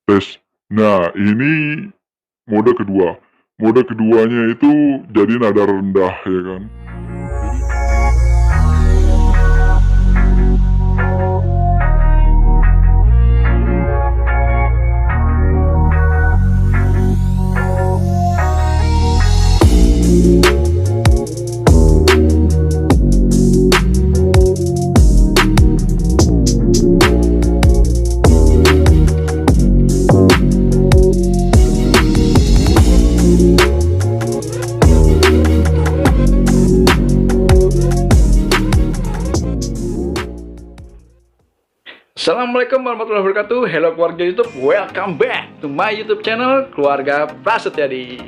tes. Nah, ini mode kedua. Mode keduanya itu jadi nada rendah, ya kan. Assalamualaikum warahmatullahi wabarakatuh. Hello keluarga YouTube, welcome back to my YouTube channel Keluarga Prasetyadi.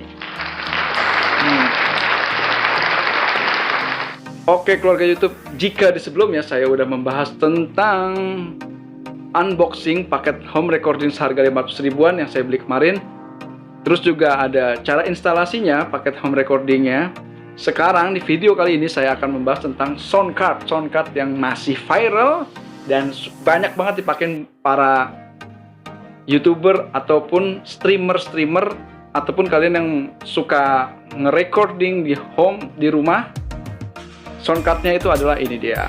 Oke keluarga YouTube, jika di sebelumnya saya udah membahas tentang unboxing paket home recording seharga 500 ribuan yang saya beli kemarin, terus juga ada cara instalasinya paket home recordingnya. Sekarang di video kali ini saya akan membahas tentang sound card yang masih viral dan banyak banget dipakai para YouTuber ataupun streamer ataupun kalian yang suka nge-recording di home, di rumah. Sound cardnya itu adalah ini dia,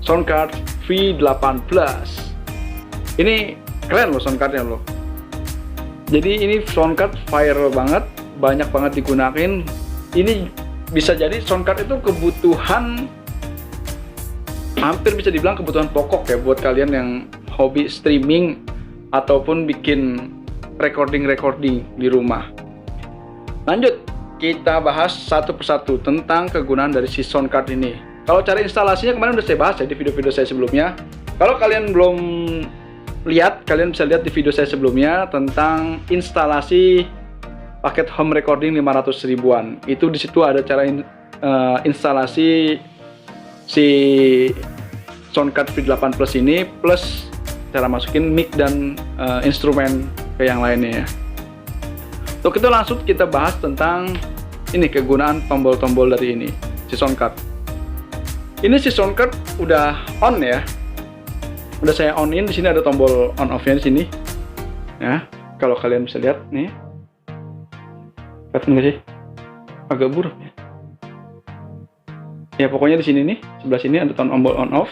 sound card V8 Plus. Ini keren loh sound cardnya loh. Jadi ini sound card viral banget, banyak banget digunakan. Ini bisa jadi sound card itu kebutuhan, hampir bisa dibilang kebutuhan pokok ya buat kalian yang hobi streaming ataupun bikin recording di rumah. Lanjut, kita bahas satu persatu tentang kegunaan dari si sound card ini. Kalau cara instalasinya kemarin udah saya bahas ya di video-video saya sebelumnya. Kalau kalian belum lihat, kalian bisa lihat di video saya sebelumnya tentang instalasi paket home recording 500 ribuan. Itu di situ ada cara instalasi si sound card V8 Plus ini, plus cara masukin mic dan instrumen ke yang lainnya ya. Untuk itu langsung kita bahas tentang ini kegunaan tombol-tombol dari ini, si sound card. Ini si sound card udah on ya. Udah saya on-in, di sini ada tombol on off-nya di sini. Ya, kalau kalian bisa lihat nih. Kelihatan nggak sih? Agak buram ya. Ya pokoknya di sini nih, sebelah sini ada tombol on off.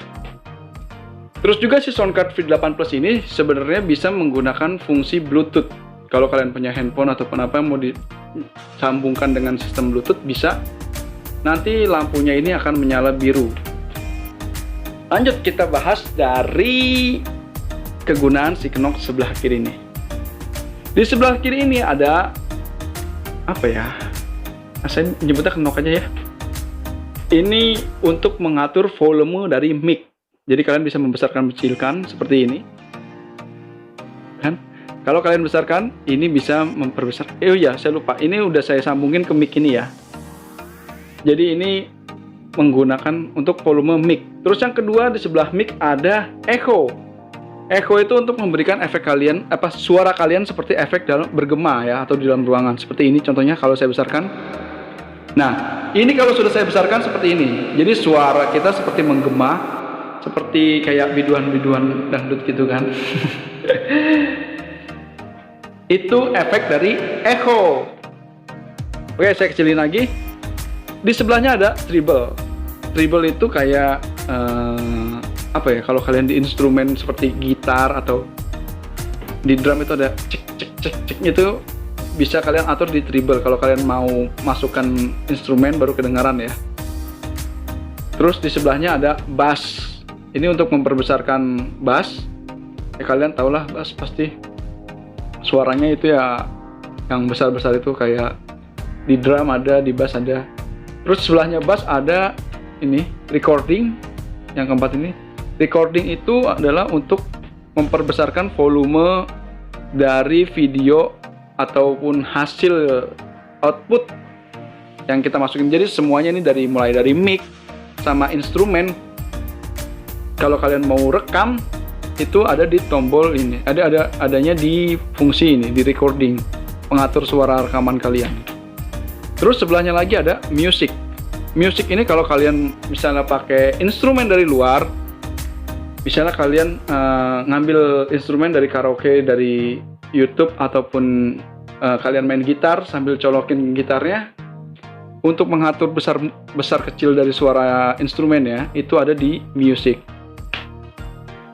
Terus juga si sound card V8 Plus ini sebenarnya bisa menggunakan fungsi Bluetooth. Kalau kalian punya handphone ataupun apa yang mau disambungkan dengan sistem Bluetooth bisa. Nanti lampunya ini akan menyala biru. Lanjut kita bahas dari kegunaan si knob sebelah kiri ini. Di sebelah kiri ini ada apa ya? Saya nyebutnya knob aja ya. Ini untuk mengatur volume dari mic. Jadi kalian bisa membesarkan kecilkan seperti ini. Kan? Kalau kalian besarkan, ini bisa memperbesar. Oh iya, saya lupa. Ini udah saya sambungin ke mic ini ya. Jadi ini menggunakan untuk volume mic. Terus yang kedua di sebelah mic ada echo. Echo itu untuk memberikan efek kalian, suara kalian seperti efek dalam bergema ya, atau di dalam ruangan. Seperti ini contohnya kalau saya besarkan. Nah, ini kalau sudah saya besarkan seperti ini. Jadi suara kita seperti menggema, seperti kayak biduan-biduan dangdut gitu kan. Itu efek dari echo. Oke, saya kecilin lagi. Di sebelahnya ada treble. Treble itu kayak apa ya? Kalau kalian di instrumen seperti gitar atau di drum itu ada cek itu, bisa kalian atur di treble kalau kalian mau masukkan instrumen baru kedengaran ya. Terus di sebelahnya ada bass. Ini untuk memperbesarkan bass. Ya kalian tahulah bass pasti suaranya itu ya yang besar-besar itu, kayak di drum ada, di bass ada. Terus sebelahnya bass ada ini recording. Yang keempat ini recording itu adalah untuk memperbesarkan volume dari video ataupun hasil output yang kita masukin. Jadi semuanya ini mulai dari mic sama instrumen. Kalau kalian mau rekam itu ada di tombol ini, adanya di fungsi ini, di recording, pengatur suara rekaman kalian. Terus sebelahnya lagi ada music. Music ini kalau kalian misalnya pakai instrumen dari luar, misalnya kalian ngambil instrumen dari karaoke, dari YouTube, ataupun kalian main gitar sambil colokin gitarnya, untuk mengatur besar kecil dari suara instrumennya itu ada di music.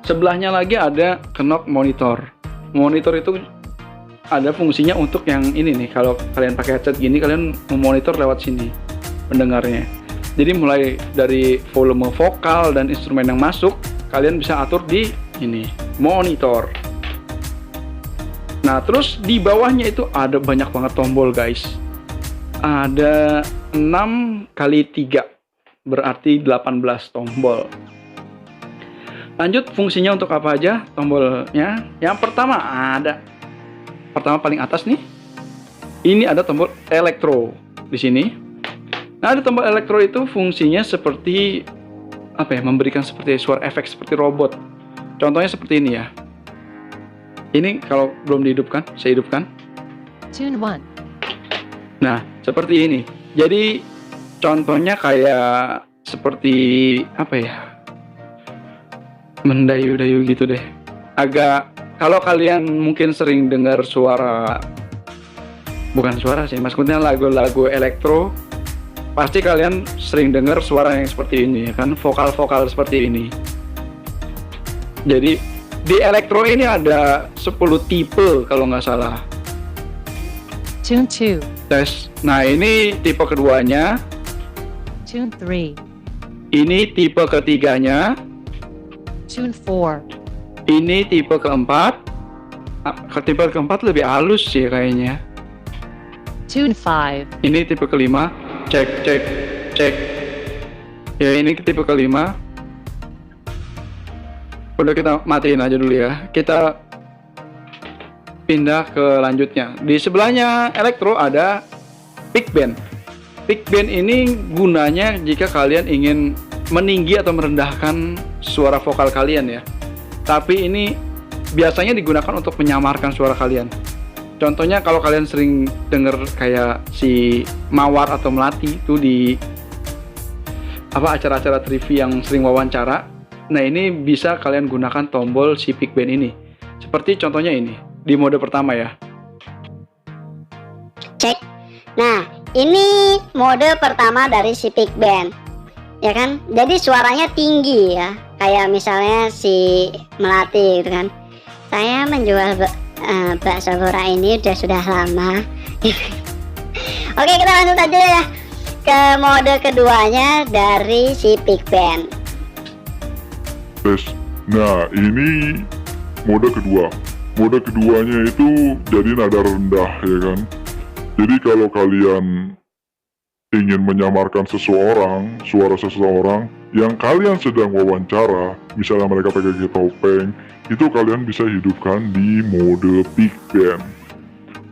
Sebelahnya lagi ada knob monitor. Monitor itu ada fungsinya untuk yang ini nih, kalau kalian pakai headset gini kalian memonitor lewat sini pendengarnya. Jadi mulai dari volume vokal dan instrumen yang masuk kalian bisa atur di ini monitor. Nah, terus di bawahnya itu ada banyak banget tombol, guys. Ada 6 kali 3, berarti 18 tombol. Lanjut, fungsinya untuk apa aja tombolnya? Yang pertama paling atas nih. Ini ada tombol elektro di sini. Nah, ada tombol elektro itu fungsinya seperti apa ya? Memberikan seperti suara efek seperti robot. Contohnya seperti ini ya. Ini kalau belum dihidupkan, saya hidupkan. Tune 1. Nah, seperti ini. Jadi contohnya kayak seperti apa ya? Mendayu-dayu gitu deh. Agak, kalau kalian mungkin sering dengar suara, bukan suara sih, maksudnya lagu-lagu elektro, pasti kalian sering dengar suara yang seperti ini, ya kan? Vokal-vokal seperti ini. Jadi di elektro ini ada 10 tipe kalau nggak salah. Tune 2. Tes. Nah, ini tipe keduanya. Tune 3. Ini tipe ketiganya. Tune 4. Ini tipe keempat. Tipe keempat lebih halus sih kayaknya. Tune 5. Ini tipe kelima. Cek. Ya, ini tipe kelima. Udah, kita matiin aja dulu ya. Kita pindah ke lanjutnya. Di sebelahnya elektro ada pick band. Pick band ini gunanya jika kalian ingin meninggi atau merendahkan suara vokal kalian ya. Tapi ini biasanya digunakan untuk menyamarkan suara kalian. Contohnya kalau kalian sering denger kayak si Mawar atau Melati itu di acara-acara TV yang sering wawancara. Nah, ini bisa kalian gunakan tombol si pick band ini. Seperti contohnya ini, di mode pertama ya. Cek. Nah, ini mode pertama dari si pick band. Ya kan? Jadi suaranya tinggi ya. Kayak misalnya si Melati gitu kan. Saya menjual bakso Gora ini sudah lama. Oke, kita lanjut aja ya ke mode keduanya dari si pick band. Tes. Nah, ini mode kedua. Mode keduanya itu jadi nada rendah, ya kan? Jadi kalau kalian ingin menyamarkan seseorang, suara seseorang yang kalian sedang wawancara, misalnya mereka pakai topeng, itu kalian bisa hidupkan di mode pick band.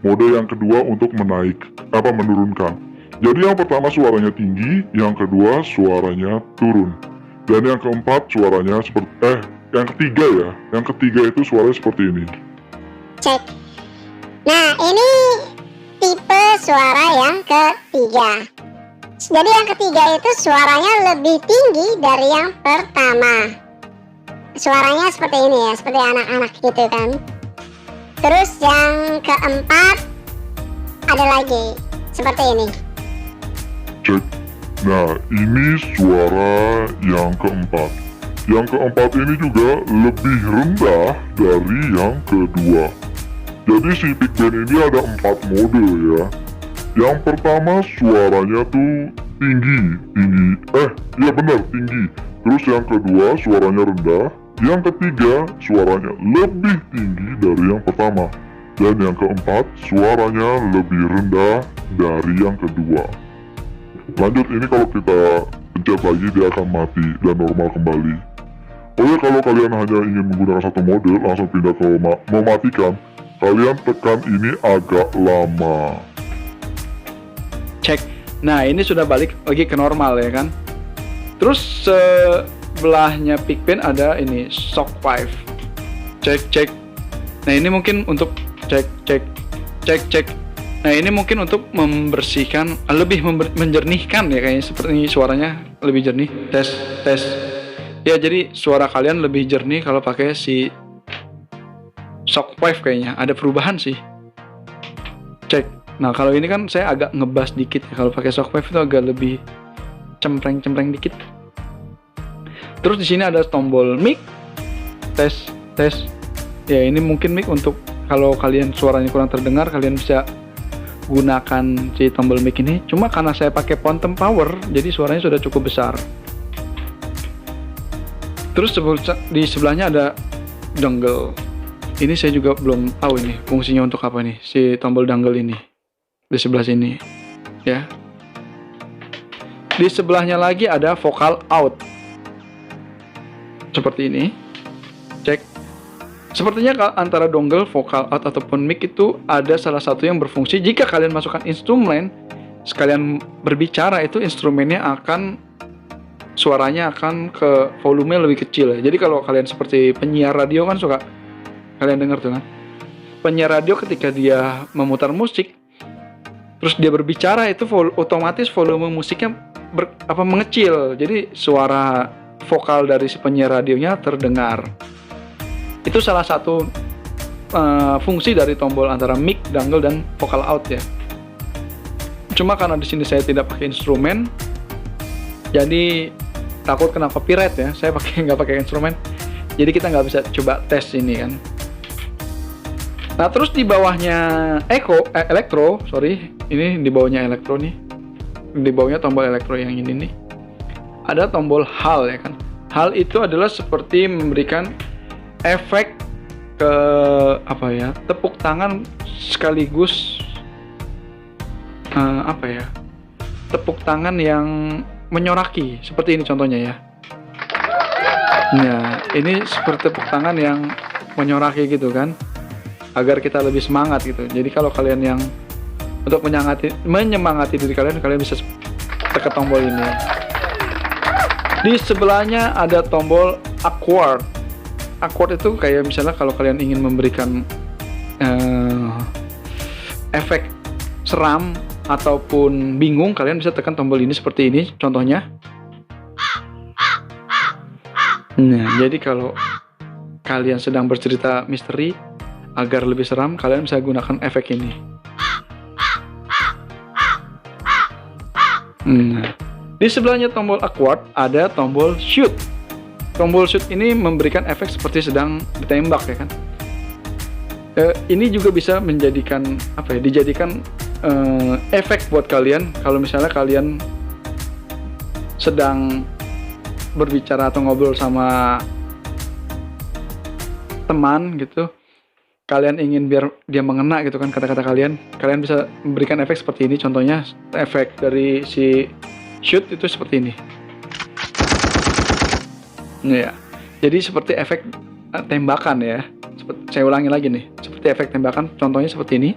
Mode yang kedua untuk menurunkan. Jadi yang pertama suaranya tinggi, yang kedua suaranya turun. Dan yang keempat suaranya yang ketiga ya. Yang ketiga itu suaranya seperti ini. Cek. Nah, ini tipe suara yang ketiga. Jadi yang ketiga itu suaranya lebih tinggi dari yang pertama. Suaranya seperti ini ya, seperti anak-anak gitu kan. Terus yang keempat ada lagi seperti ini. Cek. Nah, ini suara yang keempat. Yang keempat ini juga lebih rendah dari yang kedua. Jadi si pick band ini ada 4 mode ya. Yang pertama suaranya tuh tinggi. Iya benar, tinggi. Terus yang kedua suaranya rendah. Yang ketiga suaranya lebih tinggi dari yang pertama. Dan yang keempat suaranya lebih rendah dari yang kedua. Lanjut, ini kalau kita pencet lagi dia akan mati dan normal kembali. Oke, kalau kalian hanya ingin menggunakan satu mode, langsung pindah ke mematikan. Kalian tekan ini agak lama. Cek. Nah, ini sudah balik lagi ke normal ya kan. Terus sebelahnya pick band ada ini shock 5. Cek. Nah, ini mungkin untuk cek. Nah, ini mungkin untuk membersihkan, lebih menjernihkan ya kayaknya, seperti ini suaranya lebih jernih. Tes. Ya, jadi suara kalian lebih jernih kalau pakai si Shockwave kayaknya. Ada perubahan sih. Cek. Nah, kalau ini kan saya agak ngebas dikit ya. Kalau pakai Shockwave itu agak lebih cempreng-cempreng dikit. Terus di sini ada tombol mic. Tes. Ya, ini mungkin mic untuk kalau kalian suaranya kurang terdengar, kalian bisa gunakan si tombol mic ini. Cuma karena saya pakai Phantom Power, jadi suaranya sudah cukup besar. Terus di sebelahnya ada dongle. Ini saya juga belum tahu ini fungsinya untuk apa nih, si tombol dongle ini. Di sebelah sini, ya. Di sebelahnya lagi ada vocal out. Seperti ini. Cek. Sepertinya antara dongle, vocal out ataupun mic itu ada salah satu yang berfungsi. Jika kalian masukkan instrumen, sekalian berbicara itu instrumennya suaranya akan ke volume lebih kecil ya. Jadi kalau kalian seperti penyiar radio kan suka kalian dengar tuh kan. Penyiar radio ketika dia memutar musik terus dia berbicara itu otomatis volume musiknya mengecil. Jadi suara vokal dari si penyiar radionya terdengar. Itu salah satu fungsi dari tombol antara mic, dongle dan vocal out ya. Cuma karena di sini saya tidak pakai instrumen, jadi takut kena copyright ya. Saya nggak pakai instrumen, jadi kita nggak bisa coba tes ini kan. Nah, terus di bawahnya elektro, ini di bawahnya elektro nih, di bawahnya tombol elektro yang ini nih, ada tombol hal ya kan. Hal itu adalah seperti memberikan efek ke tepuk tangan sekaligus tepuk tangan yang menyoraki, seperti ini contohnya ya. Nah, ini seperti tepuk tangan yang menyoraki gitu kan, agar kita lebih semangat gitu. Jadi kalau kalian yang untuk menyemangati diri kalian bisa tekan tombol ini. Di sebelahnya ada tombol awkward. Awkward itu kayak misalnya kalau kalian ingin memberikan efek seram ataupun bingung, kalian bisa tekan tombol ini seperti ini contohnya. Nah, jadi kalau kalian sedang bercerita misteri agar lebih seram, kalian bisa gunakan efek ini. Nah, di sebelahnya tombol awkward ada tombol shoot. Tombol shoot ini memberikan efek seperti sedang ditembak ya kan. Ini juga bisa dijadikan efek buat kalian kalau misalnya kalian sedang berbicara atau ngobrol sama teman gitu, kalian ingin biar dia mengena gitu kan kata-kata kalian bisa memberikan efek seperti ini. Contohnya efek dari si shoot itu seperti ini ya. Jadi seperti efek tembakan ya. Saya ulangi lagi nih, seperti efek tembakan, contohnya seperti ini.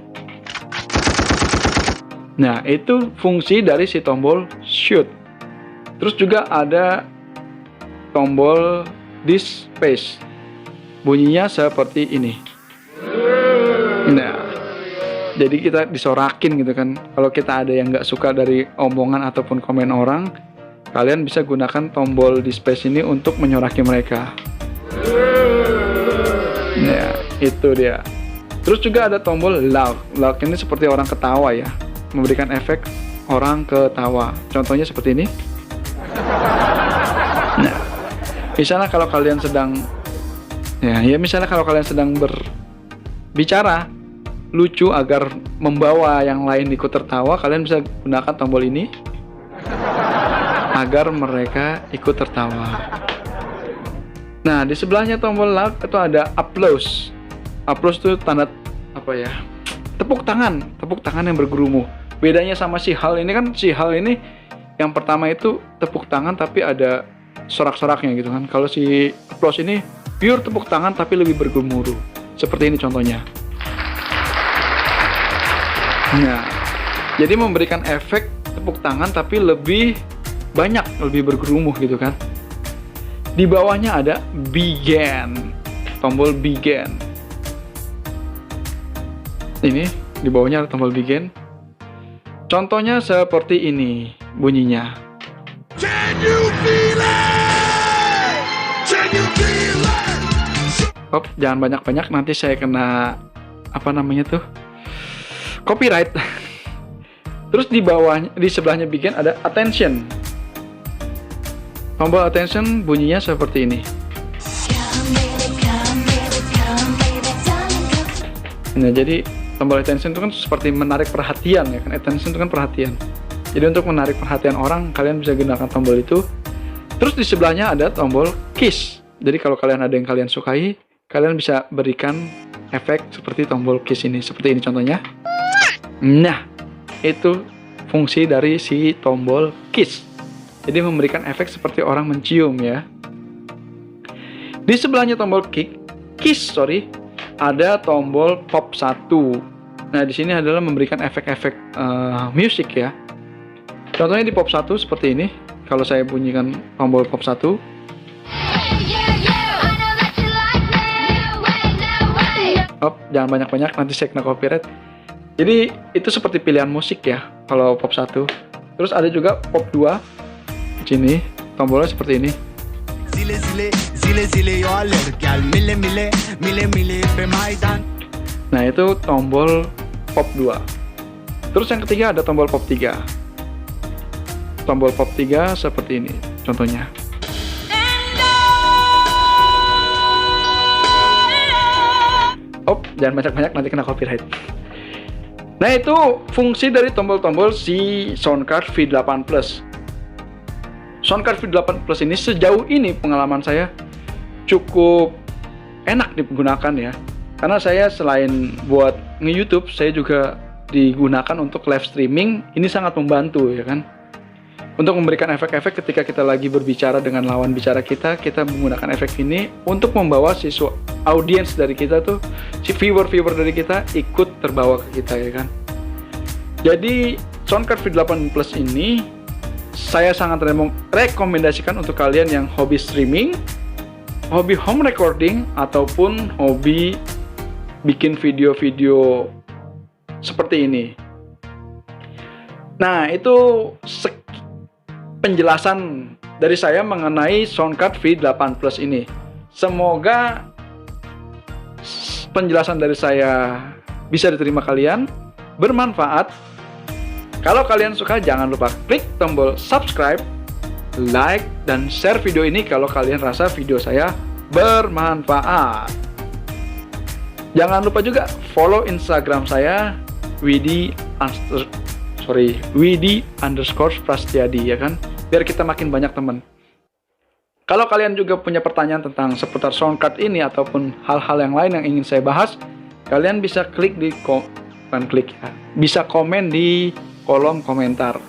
Nah, itu fungsi dari si tombol shoot. Terus juga ada tombol displace. Bunyinya seperti ini. Nah, jadi kita disorakin gitu kan. Kalau kita ada yang nggak suka dari omongan ataupun komen orang, kalian bisa gunakan tombol displace ini untuk menyoraki mereka. Nah, itu dia. Terus juga ada tombol laugh. Laugh ini seperti orang ketawa ya, memberikan efek orang ketawa. Contohnya seperti ini. Nah, misalnya kalau kalian sedang berbicara lucu agar membawa yang lain ikut tertawa, kalian bisa gunakan tombol ini agar mereka ikut tertawa. Nah, di sebelahnya tombol laugh itu ada applause. Applause itu tanda tepuk tangan yang bergerumu. Bedanya sama si hal ini kan, si hal ini yang pertama itu tepuk tangan tapi ada sorak-soraknya gitu kan. Kalau si applause ini pure tepuk tangan tapi lebih bergemuruh. Seperti ini contohnya. Nah, jadi memberikan efek tepuk tangan tapi lebih banyak, lebih bergerumu gitu kan. Di bawahnya ada begin, tombol begin. Ini di bawahnya ada tombol begin. Contohnya seperti ini bunyinya. Can you feel it? Jangan banyak-banyak, nanti saya kena apa namanya tuh, copyright. Terus di bawahnya, di sebelahnya bikin ada attention. Tombol attention bunyinya seperti ini. Nah, jadi tombol attention itu kan seperti menarik perhatian ya kan. Attention itu kan perhatian. Jadi untuk menarik perhatian orang, kalian bisa gunakan tombol itu. Terus di sebelahnya ada tombol kiss. Jadi kalau kalian ada yang kalian sukai, kalian bisa berikan efek seperti tombol kiss ini. Seperti ini contohnya. Nah, itu fungsi dari si tombol kiss. Jadi memberikan efek seperti orang mencium ya. Di sebelahnya tombol kiss, ada tombol pop 1. Nah, di sini adalah memberikan efek-efek musik ya. Contohnya di pop 1 seperti ini. Kalau saya bunyikan tombol pop 1. Jangan banyak-banyak, nanti saya kena copyright. Jadi itu seperti pilihan musik ya kalau pop 1. Terus ada juga pop 2. Di sini tombolnya seperti ini. Nah, itu tombol pop 2. Terus yang ketiga ada tombol pop 3. Tombol pop 3 seperti ini contohnya. Jangan banyak-banyak, nanti kena copyright. Nah, itu fungsi dari tombol-tombol si Soundcard V8 Plus. Soundcard V8 Plus ini sejauh ini pengalaman saya cukup enak digunakan ya. Karena saya selain buat nge-YouTube, saya juga digunakan untuk live streaming. Ini sangat membantu ya kan. Untuk memberikan efek-efek ketika kita lagi berbicara dengan lawan bicara kita menggunakan efek ini untuk membawa audiens dari kita tuh, si viewer dari kita ikut terbawa ke kita ya kan. Jadi Soundcard V8 Plus ini saya sangat rekomendasikan untuk kalian yang hobi streaming, hobi home recording, ataupun hobi bikin video-video seperti ini. Nah, itu penjelasan dari saya mengenai Soundcard V8 Plus ini. Semoga penjelasan dari saya bisa diterima kalian, bermanfaat. Kalau kalian suka, jangan lupa klik tombol subscribe, like, dan share video ini kalau kalian rasa video saya bermanfaat. Jangan lupa juga follow Instagram saya, Widi_Prastiadi ya kan, biar kita makin banyak teman. Kalau kalian juga punya pertanyaan tentang seputar Soundcard ini ataupun hal-hal yang lain yang ingin saya bahas, kalian bisa bisa komen di kolom komentar.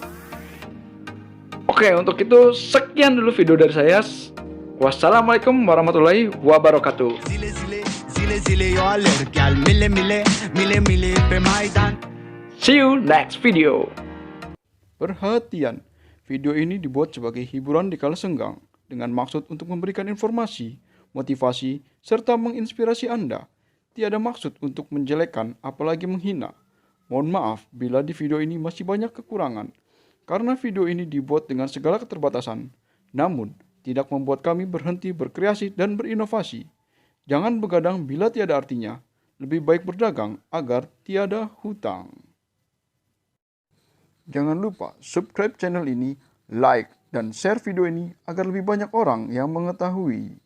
Oke, untuk itu sekian dulu video dari saya. Wassalamualaikum warahmatullahi wabarakatuh. See you next video. Perhatian, video ini dibuat sebagai hiburan di kala senggang dengan maksud untuk memberikan informasi, motivasi, serta menginspirasi Anda. Tiada maksud untuk menjelekkan apalagi menghina. Mohon maaf bila di video ini masih banyak kekurangan, karena video ini dibuat dengan segala keterbatasan, namun tidak membuat kami berhenti berkreasi dan berinovasi. Jangan begadang bila tiada artinya, lebih baik berdagang agar tiada hutang. Jangan lupa subscribe channel ini, like, dan share video ini agar lebih banyak orang yang mengetahui.